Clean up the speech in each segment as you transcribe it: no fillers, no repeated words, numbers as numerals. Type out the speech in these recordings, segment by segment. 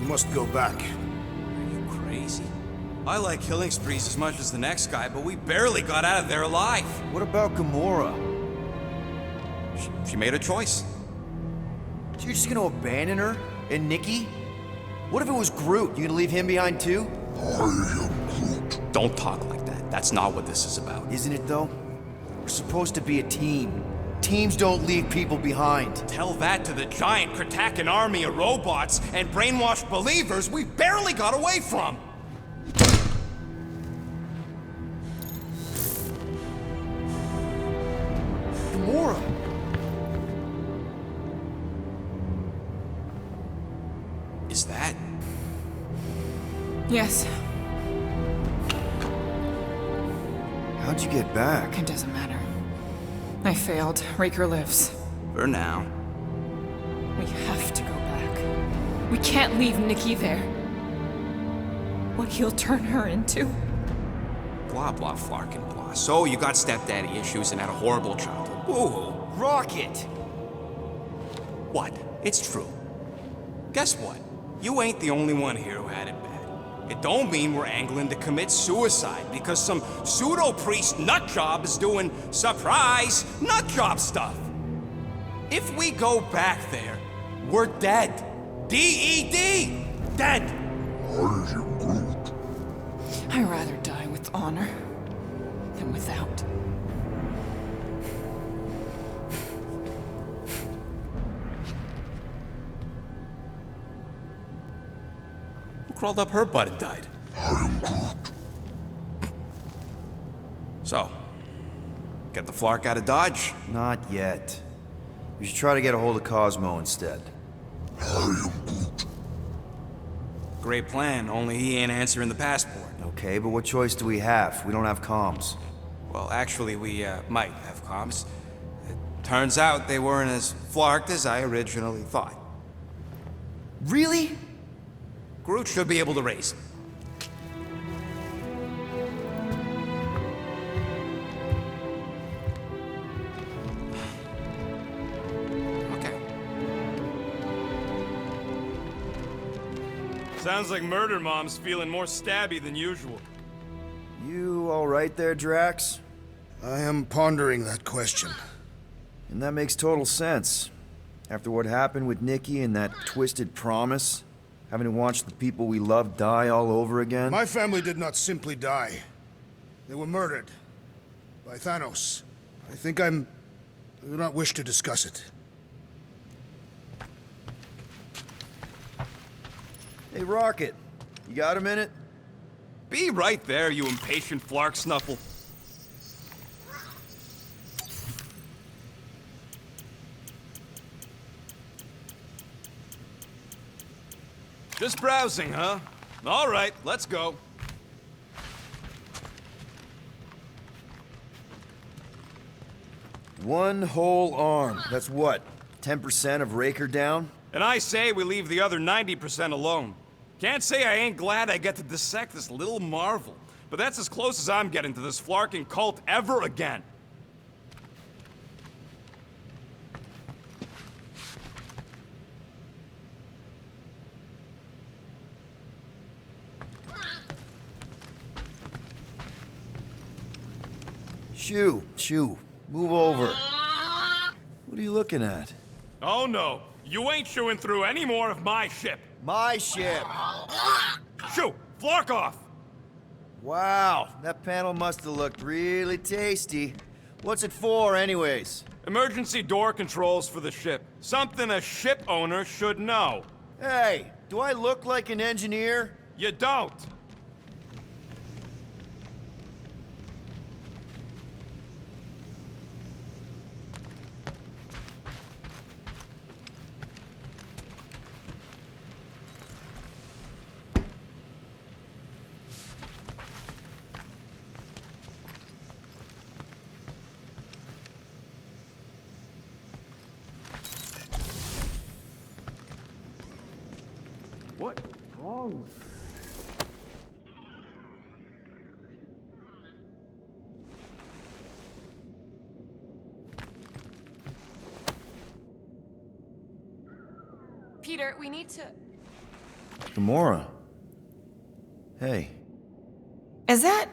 must go back. Are you crazy? I like killing sprees as much as the next guy, but we barely got out of there alive. What about Gamora? She made a choice. So you're just gonna abandon her? And Nikki? What if it was Groot? You gonna leave him behind too? Don't talk like that. That's not what this is about. Isn't it though? We're supposed to be a team. Teams don't leave people behind. Tell that to the giant Kratakan army of robots and brainwashed believers we barely got away from. Gamora! Is that? Yes, How'd you get back? it doesn't matter. I failed. Raker lives. For now. We have to go back. We can't leave Nikki there. What he'll turn her into. Blah, blah, flark and blah. So you got stepdaddy issues and had a horrible childhood. Ooh. Rocket! What? It's true. Guess what? You ain't the only one here who had it bad. It don't mean we're angling to commit suicide because some pseudo-priest nutjob is doing surprise nutjob stuff. If we go back there, we're dead. D-E-D! Dead! I'd rather die with honor than without. Who crawled up her butt and died? So, get the Flark out of Dodge? Not yet. We should try to get a hold of Cosmo instead. Great plan, only he ain't answering the passport. Okay, but what choice do we have? We don't have comms. Well, actually, we might have comms. It turns out they weren't as flarked as I originally thought. Really? Groot should be able to raise him. Okay. Sounds like Murder Mom's feeling more stabby than usual. You alright there, Drax? I am pondering that question. And that makes total sense. After what happened with Nikki and that twisted promise, having to watch the people we love die all over again. My family did not simply die. They were murdered. By Thanos. I do not wish to discuss it. Hey, Rocket. You got a minute? Be right there, you impatient flark snuffle. Just browsing, huh? All right, let's go. One whole arm. That's what? 10% of Raker down? And I say we leave the other 90% alone. Can't say I ain't glad I get to dissect this little marvel, but that's as close as I'm getting to this flarking cult ever again. Shoo, move over. What are you looking at? Oh no, you ain't chewing through any more of my ship. My ship! Shoo, flark off! Wow, that panel must have looked really tasty. What's it for, anyways? Emergency door controls for the ship. Something a ship owner should know. Hey, do I look like an engineer? You don't. What? Wrong? Peter, we need to... Gamora. Hey. Is that...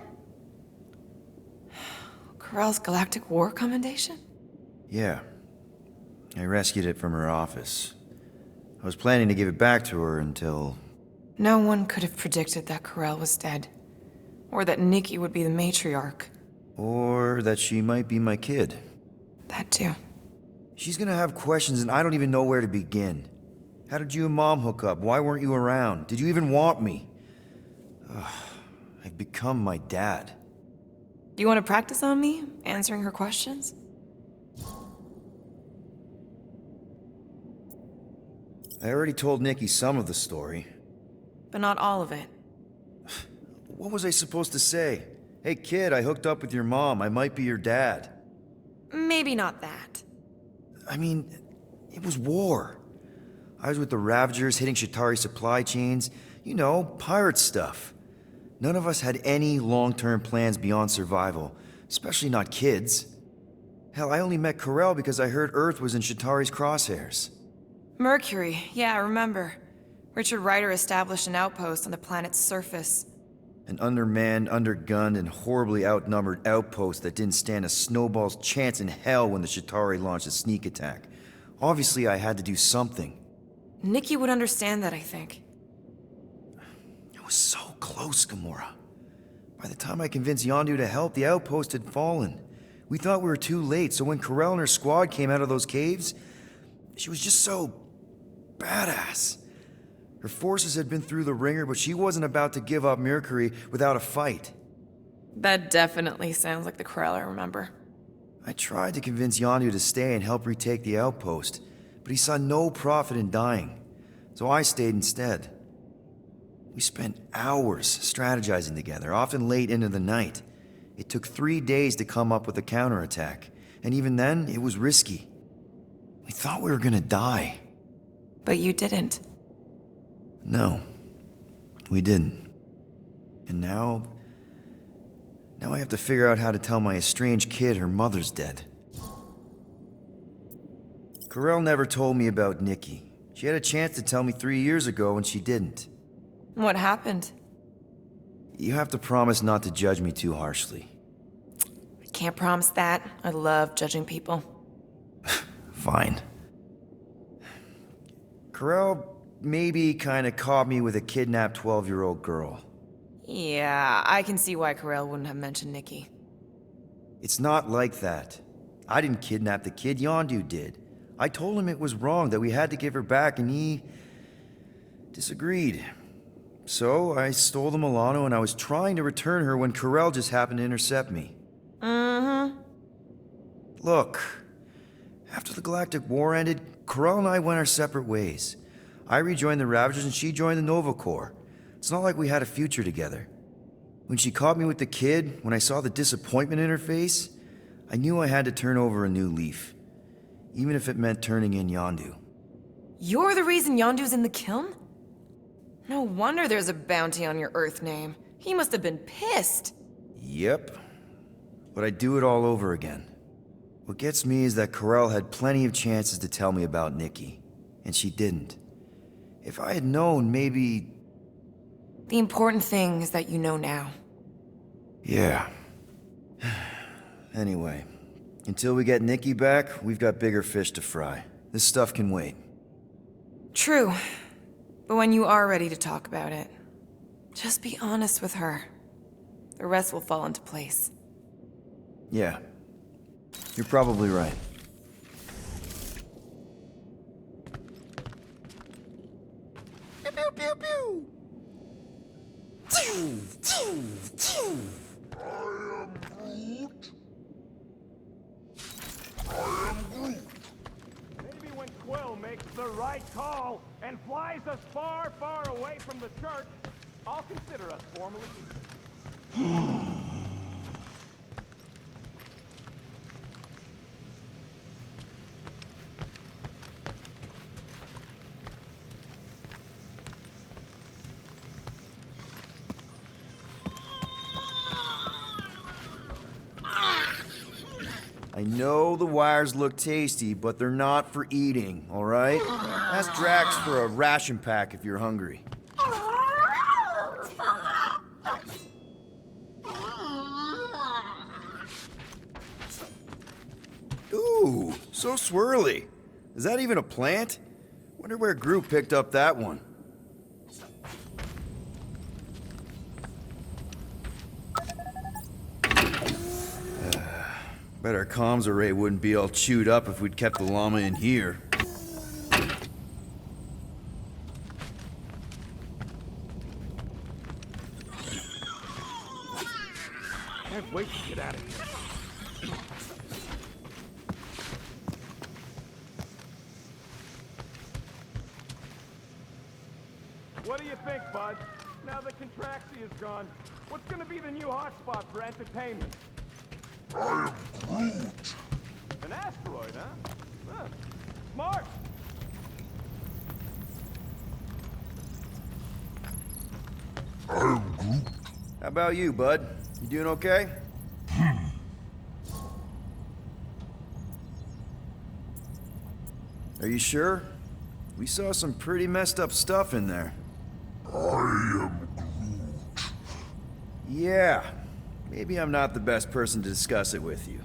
Corell's Galactic War Commendation? Yeah. I rescued it from her office. I was planning to give it back to her until... No one could have predicted that Corell was dead. Or that Nikki would be the matriarch. Or that she might be my kid. That too. She's gonna have questions and I don't even know where to begin. How did you and Mom hook up? Why weren't you around? Did you even want me? Ugh, I've become my dad. Do you want to practice on me, answering her questions? I already told Nikki some of the story. But not all of it. What was I supposed to say? Hey kid, I hooked up with your mom. I might be your dad. Maybe not that. I mean, it was war. I was with the Ravagers hitting Chitauri supply chains. You know, pirate stuff. None of us had any long-term plans beyond survival, especially not kids. Hell, I only met Corell because I heard Earth was in Chitauri's crosshairs. Mercury, yeah, I remember. Richard Ryder established an outpost on the planet's surface. An undermanned, undergunned, and horribly outnumbered outpost that didn't stand a snowball's chance in hell when the Chitauri launched a sneak attack. Obviously, I had to do something. Nikki would understand that, I think. I was so close, Gamora. By the time I convinced Yondu to help, the outpost had fallen. We thought we were too late, so when Corell and her squad came out of those caves, she was just so... badass. Her forces had been through the ringer, but she wasn't about to give up Mercury without a fight. That definitely sounds like the Corell I remember. I tried to convince Yondu to stay and help retake the outpost, but he saw no profit in dying, so I stayed instead. We spent hours strategizing together, often late into the night. It took 3 days to come up with a counterattack, and even then, it was risky. We thought we were gonna die. But you didn't. No, we didn't. And now I have to figure out how to tell my estranged kid her mother's dead. Corell never told me about Nikki. She had a chance to tell me 3 years ago and she didn't. What happened? You have to promise not to judge me too harshly. I can't promise that. I love judging people. Fine. Corell maybe kinda caught me with a kidnapped 12-year-old girl. Yeah, I can see why Corell wouldn't have mentioned Nikki. It's not like that. I didn't kidnap the kid, Yondu did. I told him it was wrong, that we had to give her back, and he... disagreed. So, I stole the Milano and I was trying to return her when Corell just happened to intercept me. Mm-hmm. Look, after the Galactic War ended, Corell and I went our separate ways. I rejoined the Ravagers and she joined the Nova Corps. It's not like we had a future together. When she caught me with the kid, when I saw the disappointment in her face, I knew I had to turn over a new leaf. Even if it meant turning in Yondu. You're the reason Yondu's in the kiln? No wonder there's a bounty on your Earth name. He must have been pissed. Yep. But I'd do it all over again. What gets me is that Corell had plenty of chances to tell me about Nikki, and she didn't. If I had known, maybe... The important thing is that you know now. Yeah. Anyway, until we get Nikki back, we've got bigger fish to fry. This stuff can wait. True. But when you are ready to talk about it, just be honest with her. The rest will fall into place. Yeah. You're probably right. Pew, pew, pew, pew. Maybe when Quill makes the right call and flies us far, far away from the church, I'll consider us formally. I know the wires look tasty, but they're not for eating, alright? Ask Drax for a ration pack if you're hungry. Ooh, so swirly. Is that even a plant? Wonder where Groot picked up that one. Bet our comms array wouldn't be all chewed up if we'd kept the llama in here. Can't wait to get out of here. What do you think, Bud? Now that Contraxi is gone, what's gonna be the new hotspot for entertainment? I am Groot. An asteroid, huh? Huh. Smart. How about you, bud? You doing okay? Are you sure? We saw some pretty messed up stuff in there. I am Groot. Yeah. Maybe I'm not the best person to discuss it with you.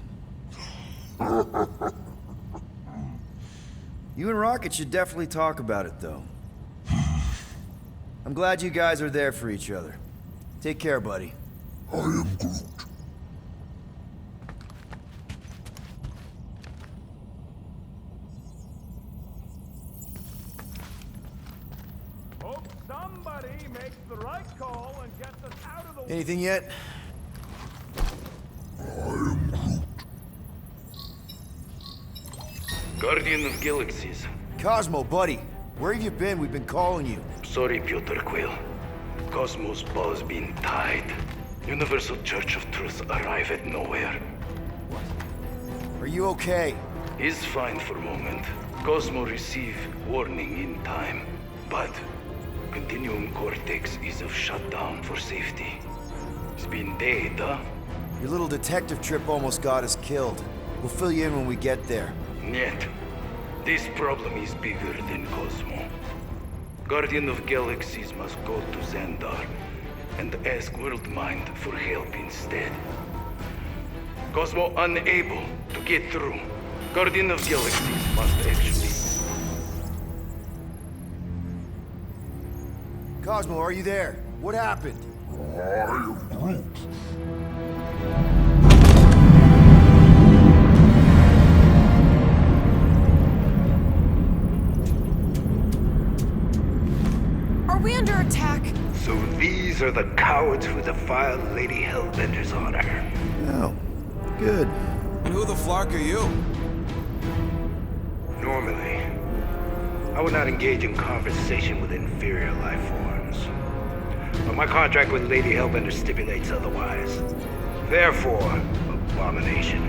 You and Rocket should definitely talk about it, though. I'm glad you guys are there for each other. Take care, buddy. I am Groot. Hope somebody makes the right call and gets us out of the... Anything yet? Guardian of Galaxies. Cosmo, buddy. Where have you been? We've been calling you. Sorry, Piotr Quill. Cosmos ball's been tied. Universal Church of Truth arrive at nowhere. Are you okay? He's fine for a moment. Cosmo receive warning in time. But Continuum Cortex is of shutdown for safety. It's been dead, huh? Your little detective trip almost got us killed. We'll fill you in when we get there. Yet, this problem is bigger than Cosmo. Guardian of Galaxies must go to Xandar and ask Worldmind for help instead. Cosmo unable to get through. Guardian of Galaxies must actually... Cosmo, are you there? What happened? Are we under attack? So these are the cowards who defiled Lady Hellbender's honor. Oh, good. And who the flark are you? Normally, I would not engage in conversation with inferior life forms. But my contract with Lady Hellbender stipulates otherwise. Therefore, Abomination.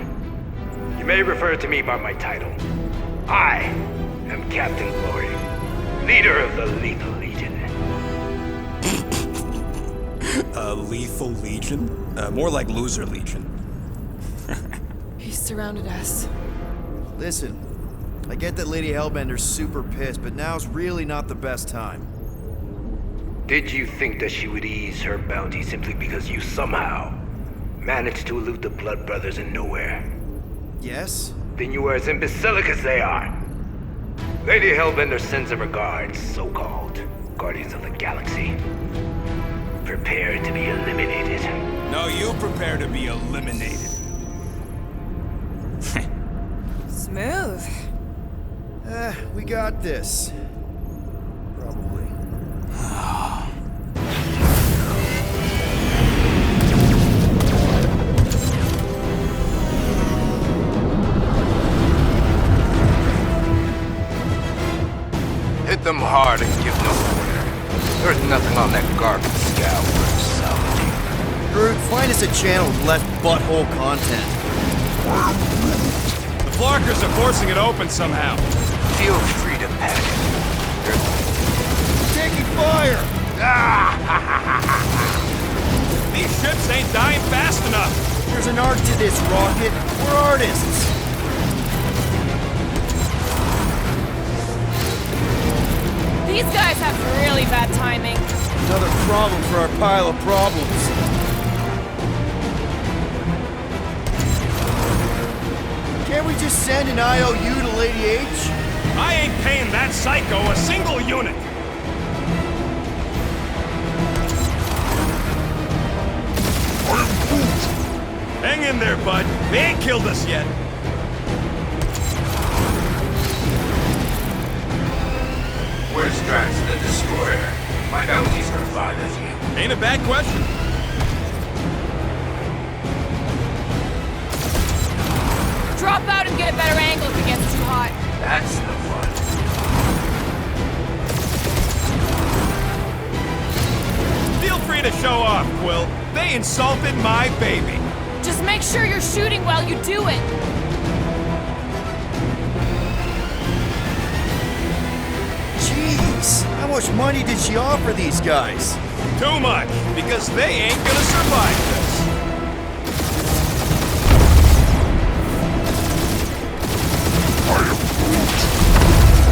You may refer to me by my title. I am Captain Glory, leader of the Lethal Legion. Lethal Legion? More like Loser Legion. He's surrounded us. Listen, I get that Lady Hellbender's super pissed, but now's really not the best time. Did you think that she would ease her bounty simply because you somehow managed to elude the Blood Brothers in nowhere? Yes? Then you are as imbecilic as they are. Lady Hellbender sends her regards, so-called Guardians of the Galaxy. Prepare to be eliminated. No, you prepare to be eliminated. Smooth. We got this. Probably. Hit them hard and give no quarter. There's nothing on that garbage scout worth salvaging. Groot, find us a channel with less butthole content. The Flarkers are forcing it open somehow. Feel free to panic. Taking fire! These ships ain't dying fast enough. There's an art to this, Rocket. We're artists. These guys have really bad timing. Another problem for our pile of problems. just send an IOU to Lady H? I ain't paying that psycho a single unit. Hang in there, bud. They ain't killed us yet. Where's Drax the Destroyer? My bounties are 5 of you. Ain't a bad question. Drop out and get a better angle if it gets too hot. That's the fun. Feel free to show off, Quill. They insulted my baby. Just make sure you're shooting while you do it. Jeez, how much money did she offer these guys? Too much, because they ain't gonna survive this.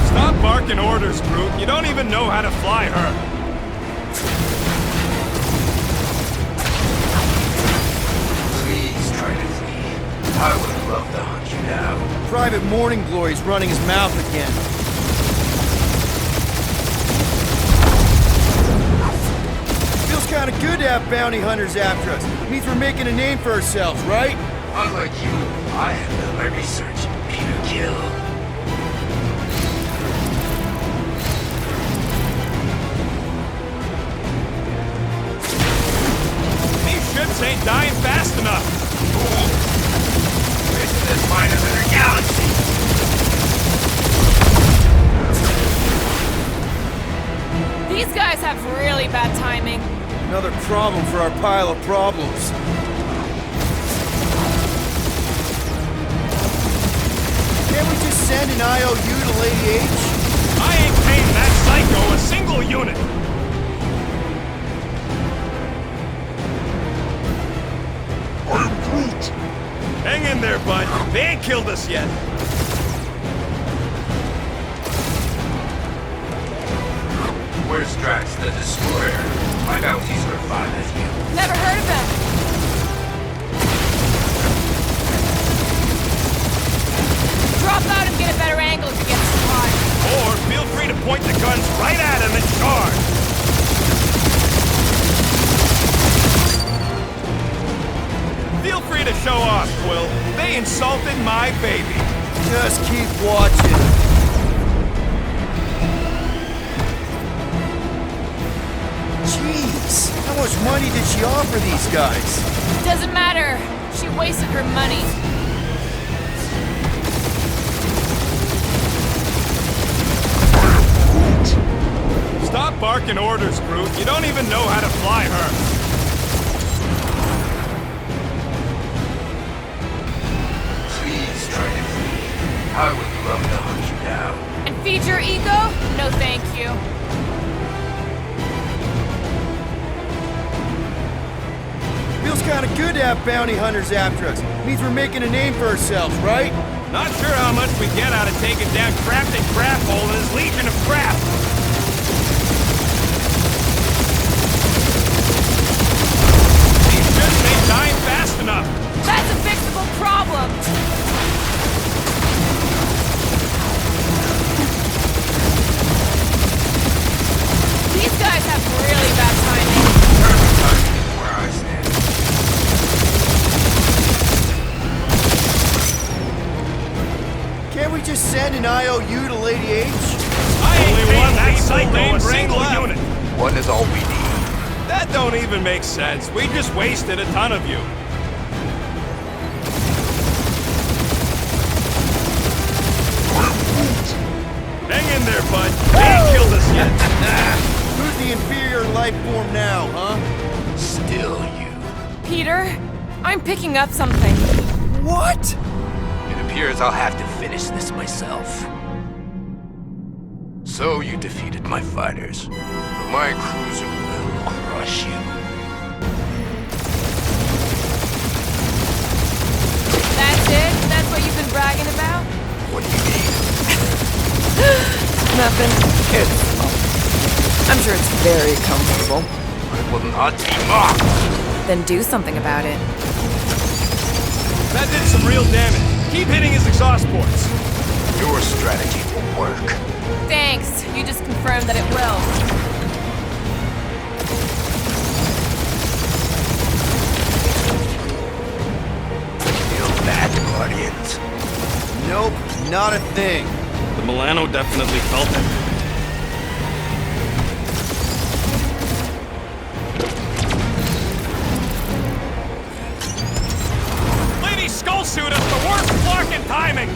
Stop barking orders, Groot. You don't even know how to fly her. Please try to flee. I would love to hunt you down. Private Morning Glory's running his mouth again. Feels kinda good to have bounty hunters after us. Means we're making a name for ourselves, right? Unlike you, I have done my research. Peter Kill. These ships ain't dying fast enough. This is as fine as in a galaxy. These guys have really bad timing. Another problem for our pile of problems. Can't we just send an IOU to Lady H? I ain't paying that psycho a single unit. Hang in there, bud. They ain't killed us yet. Where's Drax the Destroyer? My bounties are 5 of you. Never heard of them. Drop out and get a better angle if it gets too hot. Or feel free to point the guns right at him and charge. Feel free to show off, Quill. They insulted my baby. Just keep watching. Jeez, how much money did she offer these guys? Doesn't matter. She wasted her money. Stop barking orders, Groot. You don't even know how to fly her. Please try to flee. I would love to hunt you down. And feed your ego? No thank you. Feels kinda good to have bounty hunters after us. Means we're making a name for ourselves, right? Not sure how much we get out of taking down Crafted Craphole and his Legion of Crap. These ships ain't dying fast enough. That's a fixable problem. These guys have really bad timing. Perfect timing where I stand. Can't we just send an IOU to Lady H? I ain't Only paying one that lethal psycho named a single Ring unit. One is all we need. That don't even make sense. We just wasted a ton of you. Hang in there, bud. They ain't killed us yet. Who's the inferior life form now, huh? Still you. Peter, I'm picking up something. What? It appears I'll have to finish this myself. So you defeated my fighters, but my cruiser will crush you. That's it? That's what you've been bragging about? What do you mean? Nothing. I'm sure it's very comfortable. I will not be mocked. Then do something about it. That did some real damage. Keep hitting his exhaust ports. Your strategy will work. Thanks. You just confirmed that it will. Feel that, Guardians? Nope, not a thing. The Milano definitely felt it. Lady Skullsuit has the worst blocking timing.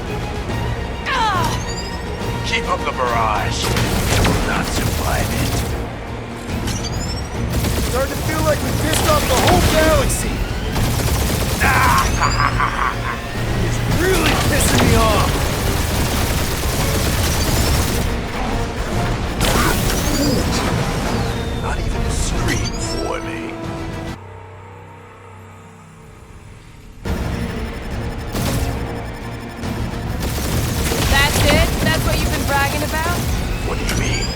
Keep up the barrage. They will not survive it. Starting to feel like we pissed off the whole galaxy. It's really pissing me off. Not even a scream for me. That's it? That's what you've been bragging about? What do you mean?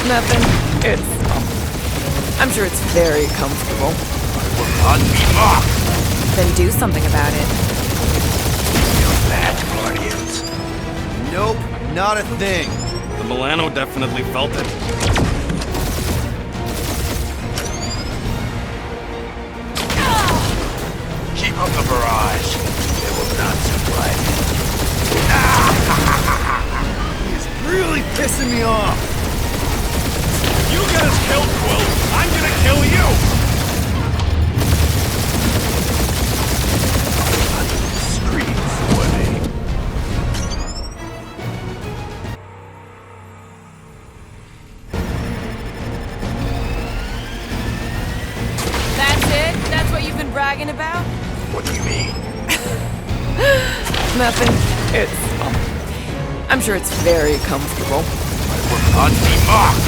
Nothing. I'm sure it's very comfortable. I will not be mocked. Then do something about it. Feel that, Guardians? Nope, not a thing. The Milano definitely felt it. Keep up the barrage. They will not survive it. It's really pissing me off. You get us killed, Quill. I'm gonna kill you. Scream for me. That's it? That's what you've been bragging about? What do you mean? Nothing. I'm sure it's very comfortable. I will not be mocked.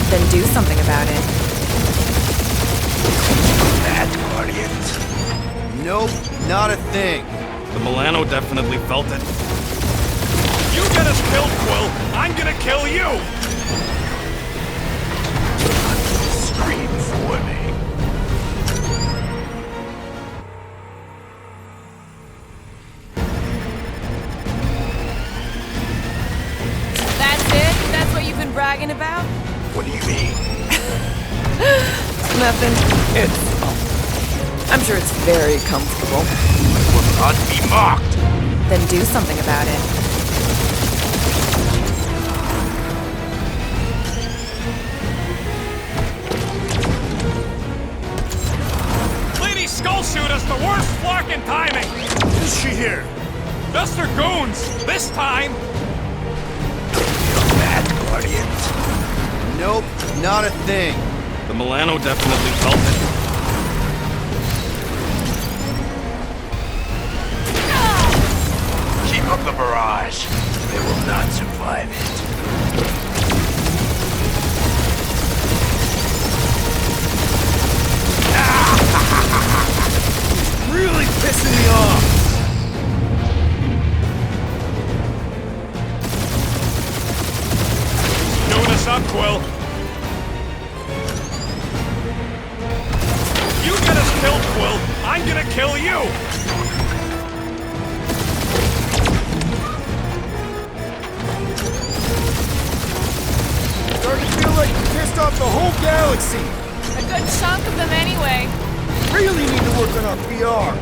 Then do something about it. That, Guardians? Nope, not a thing. The Milano definitely felt it. You get us killed, Quill. I'm gonna kill you. Scream for me. That's it? That's what you've been bragging about? What do you mean? Nothing. I'm sure it's very comfortable. I will not be mocked. Then do something about it. Lady Skullsuit has the worst blocking timing. Is she here? Just her goons. This time. Feel that, Guardians? Nope, not a thing. The Milano definitely felt it. Keep up the barrage. They will not survive it. Really pissing me off. Doing us up, Quill. You get us killed, Quill. I'm gonna kill you. Starting to feel like we pissed off the whole galaxy. A good chunk of them anyway. Really need to work on our PR.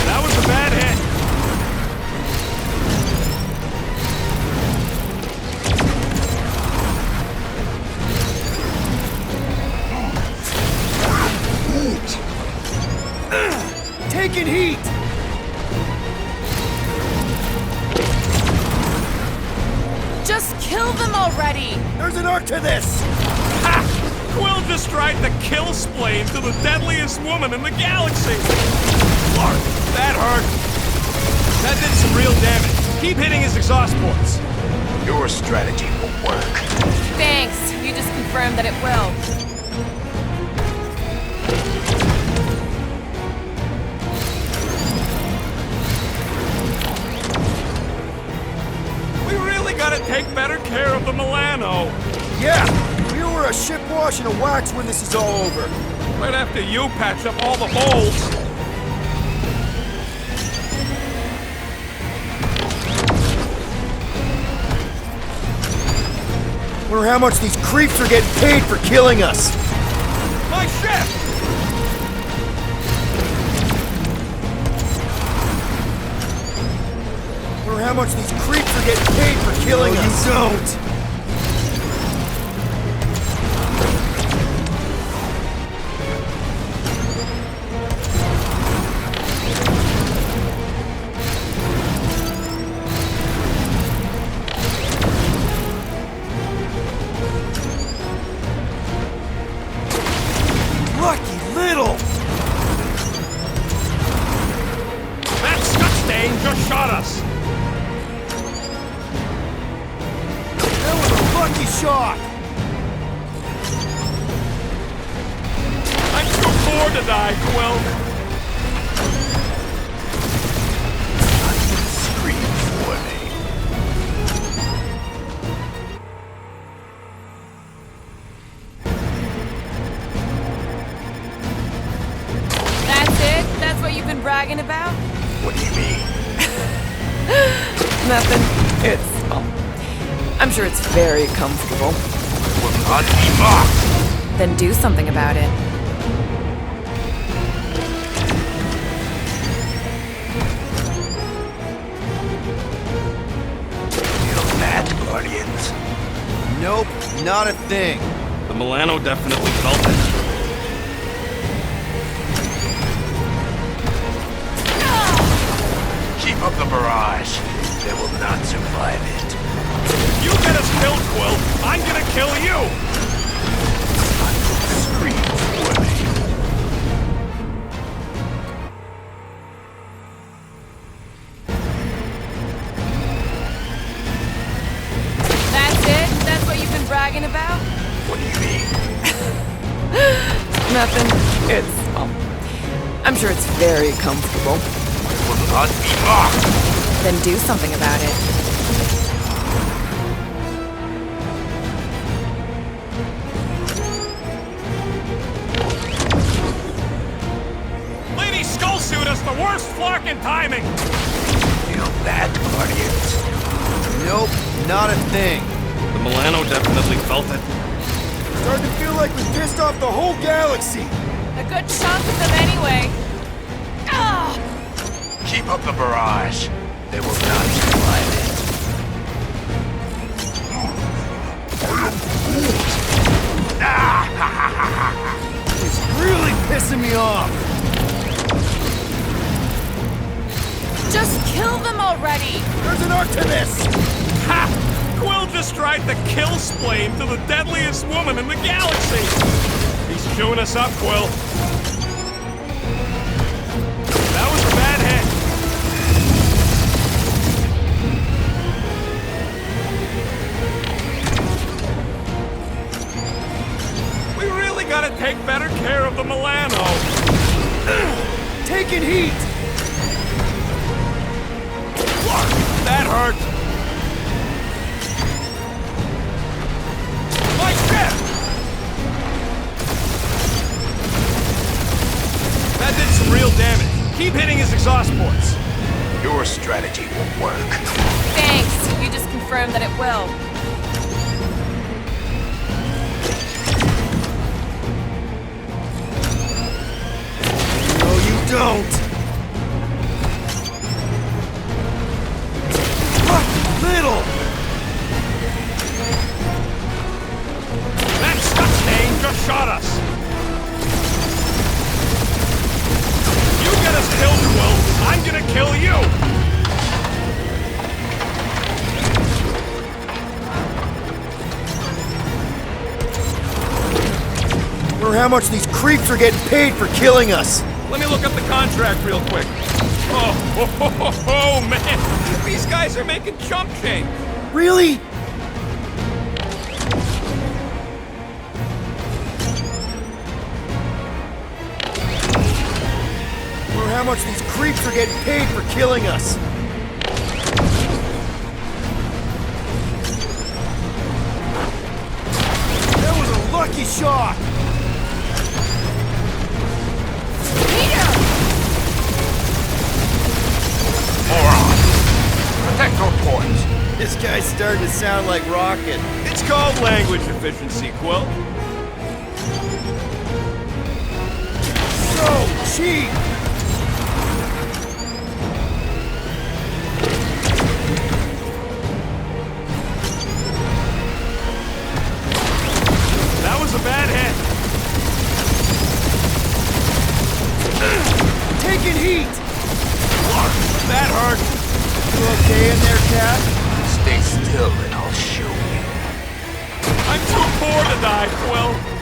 That was a bad hit. Taking heat. Just kill them already! There's an art to this. Ha! Quill just tried to kill Splain to the deadliest woman in the galaxy. Clark, that hurt. That did some real damage. Keep hitting his exhaust ports. Your strategy will work. Thanks. You just confirmed that it will. We really gotta take better care of the Milano. Yeah, we were a ship wash and a wax when this is all over. Right after you patch up all the holes. Wonder how much these creeps are getting paid for killing us. My ship! Wonder how much these creeps are getting paid for killing us. You don't. Lucky little! That Scutstain just shot us! That was a lucky shot! I'm too poor to die, Quill. Scream for me. That's it? That's what you've been bragging about? What do you mean? Nothing. It's, well, I'm sure it's very comfortable. Will not be mocked. Then do something about it. Feel that, Guardians? Nope, not a thing. The Milano definitely felt it. Keep up the barrage. They will not survive it. You get us killed, Quill. I'm gonna kill you! Scream for me. That's it? That's what you've been bragging about? What do you mean? Nothing. It's, well, I'm sure it's very comfortable. Will not be mocked. Then do something about it. Lady Skullsuit has the worst flarkin' timing! Feel that, Guardians? Nope, not a thing. The Milano definitely felt it. Starting to feel like we pissed off the whole galaxy. A good chunk of them anyway. Ah! Keep up the barrage. They will not survive it. It's really pissing me off. Just kill them already! There's an arc to this. Ha! Quill just tried to kill Splane to the deadliest woman in the galaxy! He's chewing us up, Quill. That was a bad hit. We really gotta take better care of the Milano. Taking heat. That hurt. My ship! That did some real damage. Keep hitting his exhaust ports. Your strategy will work. Thanks. You just confirmed that it will. No, you don't. Little. That Scutstain just shot us. You get us killed, Quill. I'm gonna kill you. Wonder how much these creeps are getting paid for killing us. Let me look up the contract real quick. Oh, man. These guys are making chump change. Really? Wonder how much these creeps are getting paid for killing us. That was a lucky shot! Moron! Protect your points. This guy's starting to sound like Rocket. It's called language efficiency, Quill. So cheap! That was a bad hit. Taking heat! That hurt. You okay in there, Cap? Stay still and I'll show you. I'm too poor to die, Quill.